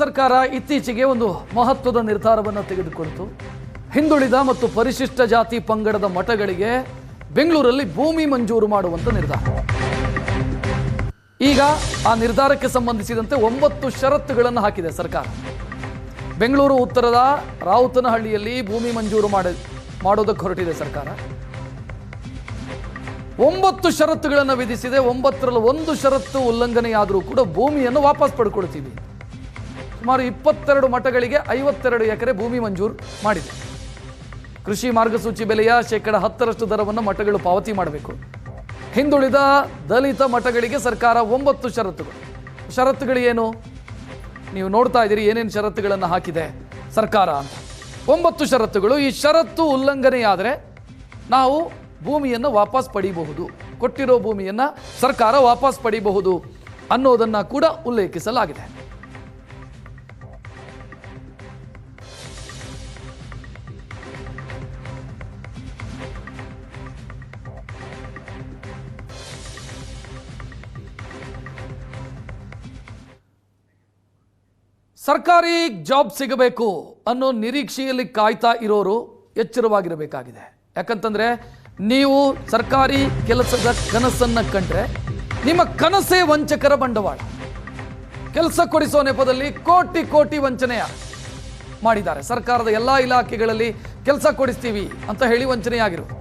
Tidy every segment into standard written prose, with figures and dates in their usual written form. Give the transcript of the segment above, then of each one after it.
ಸರ್ಕಾರ ಇತ್ತೀಚೆಗೆ ಒಂದು ಮಹತ್ವದ ನಿರ್ಧಾರವನ್ನು ತೆಗೆದುಕೊಂಡಿತು. ಹಿಂದುಳಿದ ಮತ್ತು ಪರಿಶಿಷ್ಟ ಜಾತಿ ಪಂಗಡದ ಮಠಗಳಿಗೆ ಬೆಂಗಳೂರಲ್ಲಿ ಭೂಮಿ ಮಂಜೂರು ಮಾಡುವಂತ ನಿರ್ಧಾರ. ಈಗ ಆ ನಿರ್ಧಾರಕ್ಕೆ ಸಂಬಂಧಿಸಿದಂತೆ 9 ಷರತ್ತುಗಳನ್ನು ಹಾಕಿದೆ ಸರ್ಕಾರ. ಬೆಂಗಳೂರು ಉತ್ತರದ ರಾವುತನಹಳ್ಳಿಯಲ್ಲಿ ಭೂಮಿ ಮಂಜೂರು ಮಾಡೋದಕ್ಕೆ ಹೊರಟಿದೆ ಸರ್ಕಾರ. 9 ಷರತ್ತುಗಳನ್ನು ವಿಧಿಸಿದೆ. 9ರಲ್ಲಿ 1 ಷರತ್ತು ಉಲ್ಲಂಘನೆಯಾದರೂ ಕೂಡ ಭೂಮಿಯನ್ನು ವಾಪಸ್ ಪಡ್ಕೊಳ್ತೀವಿ. ಸುಮಾರು 22 ಮಠಗಳಿಗೆ 52 ಎಕರೆ ಭೂಮಿ ಮಂಜೂರು ಮಾಡಿದೆ. ಕೃಷಿ ಮಾರ್ಗಸೂಚಿ ಬೆಲೆಯ 10% ದರವನ್ನು ಮಠಗಳು ಪಾವತಿ ಮಾಡಬೇಕು. ಹಿಂದುಳಿದ ದಲಿತ ಮಠಗಳಿಗೆ ಸರ್ಕಾರ 9 ಷರತ್ತುಗಳು ಏನು ನೀವು ನೋಡ್ತಾ ಇದ್ದೀರಿ, ಏನೇನು ಷರತ್ತುಗಳನ್ನು ಹಾಕಿದೆ ಸರ್ಕಾರ ಅಂತ. 9 ಷರತ್ತುಗಳು. ಈ ಷರತ್ತು ಉಲ್ಲಂಘನೆಯಾದರೆ ನಾವು ಭೂಮಿಯನ್ನು ವಾಪಸ್ ಪಡೆಯಬಹುದು, ಕೊಟ್ಟಿರೋ ಭೂಮಿಯನ್ನು ಸರ್ಕಾರ ವಾಪಸ್ ಪಡೆಯಬಹುದು ಅನ್ನೋದನ್ನು ಕೂಡ ಉಲ್ಲೇಖಿಸಲಾಗಿದೆ. ಸರ್ಕಾರಿ ಜಾಬ್ ಸಿಗಬೇಕು ಅನ್ನೋ ನಿರೀಕ್ಷೆಯಲ್ಲಿ ಕಾಯ್ತಾ ಇರೋರು ಎಚ್ಚರವಾಗಿರಬೇಕಾಗಿದೆ. ಯಾಕಂತಂದ್ರೆ ನೀವು ಸರ್ಕಾರಿ ಕೆಲಸದ ಕನಸನ್ನು ಕಂಡ್ರೆ ನಿಮ್ಮ ಕನಸೇ ವಂಚಕರ ಬಂಡವಾಳ. ಕೆಲಸ ಕೊಡಿಸೋ ನೆಪದಲ್ಲಿ ಕೋಟಿ ಕೋಟಿ ವಂಚನೆಯ ಮಾಡಿದ್ದಾರೆ. ಸರ್ಕಾರದ ಎಲ್ಲ ಇಲಾಖೆಗಳಲ್ಲಿ ಕೆಲಸ ಕೊಡಿಸ್ತೀವಿ ಅಂತ ಹೇಳಿ ವಂಚನೆಯಾಗಿರೋದು.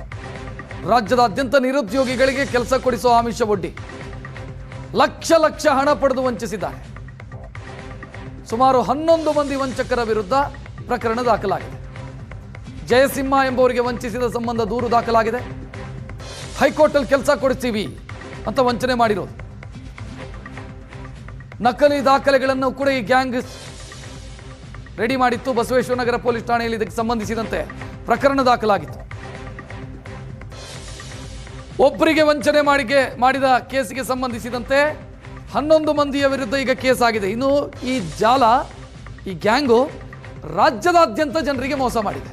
ರಾಜ್ಯದಾದ್ಯಂತ ನಿರುದ್ಯೋಗಿಗಳಿಗೆ ಕೆಲಸ ಕೊಡಿಸೋ ಆಮಿಷ ಒಡ್ಡಿ ಲಕ್ಷ ಲಕ್ಷ ಹಣ ಪಡೆದು ವಂಚಿಸಿದ್ದಾರೆ. ಸುಮಾರು 11 ಮಂದಿ ವಂಚಕರ ವಿರುದ್ಧ ಪ್ರಕರಣ ದಾಖಲಾಗಿದೆ. ಜಯಸಿಂಹ ಎಂಬುವರಿಗೆ ವಂಚಿಸಿದ ಸಂಬಂಧ ದೂರು ದಾಖಲಾಗಿದೆ. ಹೈಕೋರ್ಟಲ್ಲಿ ಕೆಲಸ ಕೊಡಿಸ್ತೀವಿ ಅಂತ ವಂಚನೆ ಮಾಡಿರೋದು. ನಕಲಿ ದಾಖಲೆಗಳನ್ನು ಕೂಡ ಈ ಗ್ಯಾಂಗ್ ರೆಡಿ ಮಾಡಿತ್ತು. ಬಸವೇಶ್ವರನಗರ ಪೊಲೀಸ್ ಠಾಣೆಯಲ್ಲಿ ಇದಕ್ಕೆ ಸಂಬಂಧಿಸಿದಂತೆ ಪ್ರಕರಣ ದಾಖಲಾಗಿತ್ತು. ಒಬ್ಬರಿಗೆ ವಂಚನೆ ಮಾಡಿದ ಕೇಸಿಗೆ ಸಂಬಂಧಿಸಿದಂತೆ 11 ಮಂದಿಯ ವಿರುದ್ಧ ಈಗ ಕೇಸ್ ಆಗಿದೆ. ಇನ್ನು ಈ ಜಾಲ, ಈ ಗ್ಯಾಂಗು ರಾಜ್ಯದಾದ್ಯಂತ ಜನರಿಗೆ ಮೋಸ ಮಾಡಿದೆ.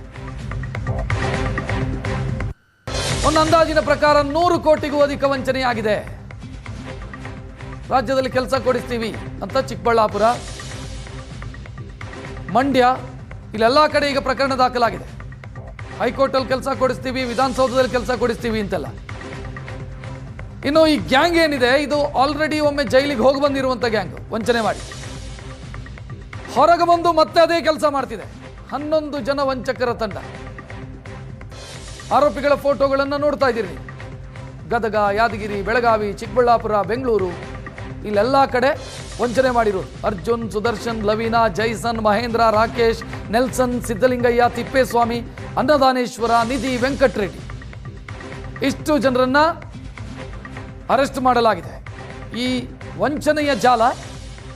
ಒಂದು ಅಂದಾಜಿನ ಪ್ರಕಾರ 100 ಕೋಟಿಗೂ ಅಧಿಕ ವಂಚನೆಯಾಗಿದೆ. ರಾಜ್ಯದಲ್ಲಿ ಕೆಲಸ ಕೊಡಿಸ್ತೀವಿ ಅಂತ ಚಿಕ್ಕಬಳ್ಳಾಪುರ, ಮಂಡ್ಯ ಇಲ್ಲೆಲ್ಲ ಕಡೆ ಈಗ ಪ್ರಕರಣ ದಾಖಲಾಗಿದೆ. ಹೈಕೋರ್ಟಲ್ಲಿ ಕೆಲಸ ಕೊಡಿಸ್ತೀವಿ, ವಿಧಾನಸೌಧದಲ್ಲಿ ಕೆಲಸ ಕೊಡಿಸ್ತೀವಿ ಅಂತೆಲ್ಲ. ಇನ್ನು ಈ ಗ್ಯಾಂಗ್ ಏನಿದೆ, ಇದು ಆಲ್ರೆಡಿ ಒಮ್ಮೆ ಜೈಲಿಗೆ ಹೋಗಿ ಬಂದಿರುವಂಥ ಗ್ಯಾಂಗ್. ವಂಚನೆ ಮಾಡಿ ಹೊರಗೆ ಬಂದು ಮತ್ತೆ ಅದೇ ಕೆಲಸ ಮಾಡ್ತಿದೆ. 11 ಜನ ವಂಚಕರ ತಂಡ. ಆರೋಪಿಗಳ ಫೋಟೋಗಳನ್ನು ನೋಡ್ತಾ ಇದ್ದೀರಿ. ಗದಗ, ಯಾದಗಿರಿ, ಬೆಳಗಾವಿ, ಚಿಕ್ಕಬಳ್ಳಾಪುರ, ಬೆಂಗಳೂರು ಇಲ್ಲೆಲ್ಲ ಕಡೆ ವಂಚನೆ ಮಾಡಿರೋದು. ಅರ್ಜುನ್, ಸುದರ್ಶನ್, ಲವೀನಾ, ಜೈಸನ್, ಮಹೇಂದ್ರ, ರಾಕೇಶ್, ನೆಲ್ಸನ್, ಸಿದ್ದಲಿಂಗಯ್ಯ, ತಿಪ್ಪೇಸ್ವಾಮಿ, ಅನ್ನದಾನೇಶ್ವರ, ನಿಧಿ, ವೆಂಕಟರೆಡ್ಡಿ ಇಷ್ಟು ಜನರನ್ನ ಅರೆಸ್ಟ್ ಮಾಡಲಾಗಿದೆ. ಈ ವಂಚನೆಯ ಜಾಲ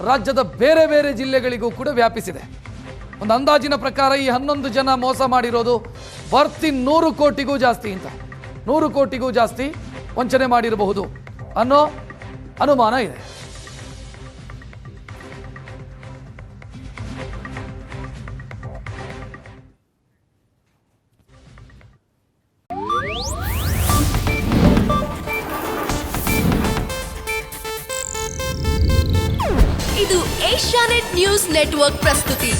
ರಾಜ್ಯದ ಬೇರೆ ಬೇರೆ ಜಿಲ್ಲೆಗಳಿಗೂ ಕೂಡ ವ್ಯಾಪಿಸಿದೆ. ಒಂದು ಅಂದಾಜಿನ ಪ್ರಕಾರ ಈ 11 ಜನ ಮೋಸ ಮಾಡಿರೋದು ಬರ್ತಿ 100 ಕೋಟಿಗೂ ಜಾಸ್ತಿ ಅಂತ, 100 ಕೋಟಿಗೂ ಜಾಸ್ತಿ ವಂಚನೆ ಮಾಡಿರಬಹುದು ಅನ್ನೋ ಅನುಮಾನ ಇದೆ. ಇದು ಏಷ್ಯಾನೆಟ್ ನ್ಯೂಸ್ ನೆಟ್ವರ್ಕ್ ಪ್ರಸ್ತುತಿ.